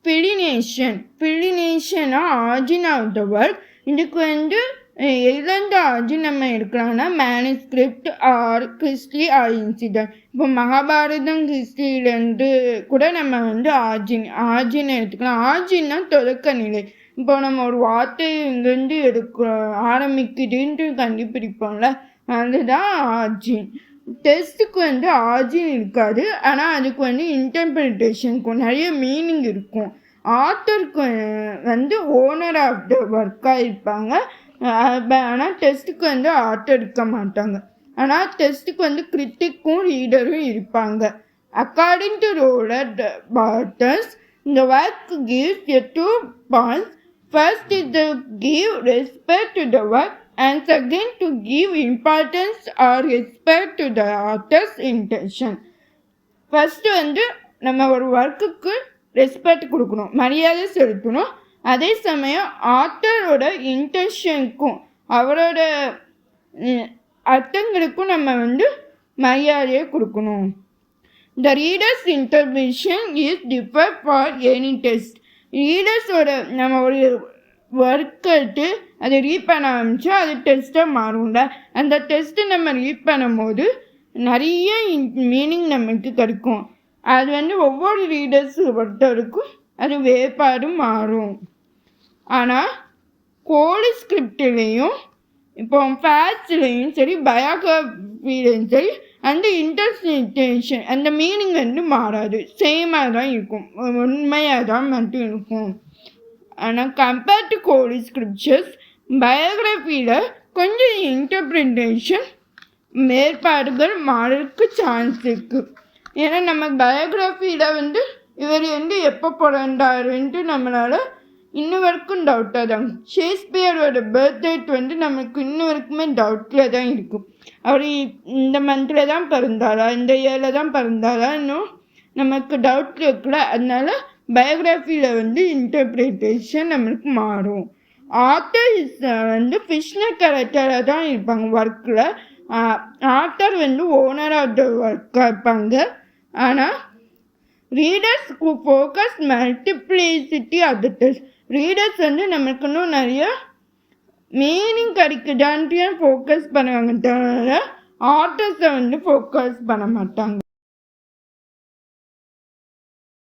பிலினேஷனா origin of the work. இதுக்கு எதுலேருந்து origin நம்ம எடுக்கலாம்னா மேனுஸ்கிரிப்ட் ஆர் கிறிஸ்டி ஆர் இன்சிடென்ட். இப்போ மகாபாரதம் கிறிஸ்டிலேருந்து கூட நம்ம ஆர்ஜின் எடுத்துக்கலாம். ஆர்ஜின்னா தொடக்க நிலை. இப்போ நம்ம ஒரு வார்த்தை இங்கேருந்து ஆரம்பிக்குதுன்ட்டு கண்டுபிடிப்போம்ல, அதுதான் ஆர்ஜின். டெஸ்ட்டுக்கு ஆர்ஜின் இருக்காது, ஆனால் அதுக்கு இன்டர்பிரிட்டேஷனுக்கும் நிறைய மீனிங் இருக்கும். ஆத்தருக்கு ஓனர் ஆஃப் த ஒர்க்காக இருப்பாங்க. ஆனால் டெஸ்ட்டுக்கு ஆத்தர் இருக்க மாட்டாங்க. ஆனால் டெஸ்ட்டுக்கு கிரிட்டிக்கும் ரீடரும் இருப்பாங்க. According to roller waters, the work gives a 2 points. First is to give respect to the work, and second to give importance or respect to the author's intention. First நம்ம ஒரு ஒர்க்குக்கு ரெஸ்பெக்ட் கொடுக்கணும், மரியாதை செலுத்தணும். அதே சமயம் ஆத்தரோட இன்டென்ஷனுக்கும் அவரோட அர்த்தங்களுக்கும் நம்ம மரியாதையை கொடுக்கணும். The reader's interpretation is different for any text. ரீடர்ஸோட நம்ம ஒரு ஒர்க்கு அதை ரீட் பண்ண ஆரம்பித்தா அது டெஸ்ட்டாக மாறும்ல. அந்த டெஸ்ட்டு நம்ம ரீட் பண்ணும்போது நிறைய மீனிங் நமக்கு கிடைக்கும். அது ஒவ்வொரு ரீடர்ஸ் பொறுத்தவரைக்கும் அது வேறுபாடு மாறும். ஆனால் கோலி ஸ்கிரிப்ட்லேயும் இப்போ ஃபேக்ட்ஸ்லேயும் சரி பயோகிராஃபிலையும் சரி அந்த இன்டர்பிரிட்டேஷன் அந்த மீனிங் மாறாது, சேமாக தான் இருக்கும், உண்மையாக தான் மட்டும் இருக்கும். ஆனால் கம்பேர்ட் டு கோலி ஸ்கிரிப்சர்ஸ் பயோகிராஃபியில் கொஞ்சம் இன்டர்பிரிட்டேஷன் மேற்பாடுகள் மாறதுக்கு சான்ஸ் இருக்குது. ஏன்னா நம்ம பயோகிராஃபியில் இவர் எப்போ பிறந்தாருன்ட்டு நம்மளால் இன்னும் வரைக்கும் டவுட்டாக தான். ஷேக்ஸ்பியரோட பர்த் டேட் நமக்கு இன்னும் வரைக்குமே டவுட்டில் தான் இருக்கும். அவர் இந்த மந்தில் தான் பிறந்தாரா, இந்த இயரில் தான் பிறந்தாரா, இன்னும் நமக்கு டவுட் இருக்குல்ல. அதனால பயோகிராஃபியில் இன்டர்பிரிட்டேஷன் நம்மளுக்கு மாறும். ஆத்தர் ஃபிக்ஷனல் கேரக்டராக தான் இருப்பாங்க ஒர்க்கில். ஆத்தர் ஓனர் ஆஃப் த ஒர்க்காக இருப்பாங்க. ஆனால் readers focus multiplicity of the text. Readers நமக்கு இன்னும் நிறைய மீனிங் கிடைக்குதான்ட்டு ஃபோக்கஸ் பண்ணுவாங்க தவிர ஆத்தர்ஸை ஃபோக்கஸ் பண்ண மாட்டாங்க.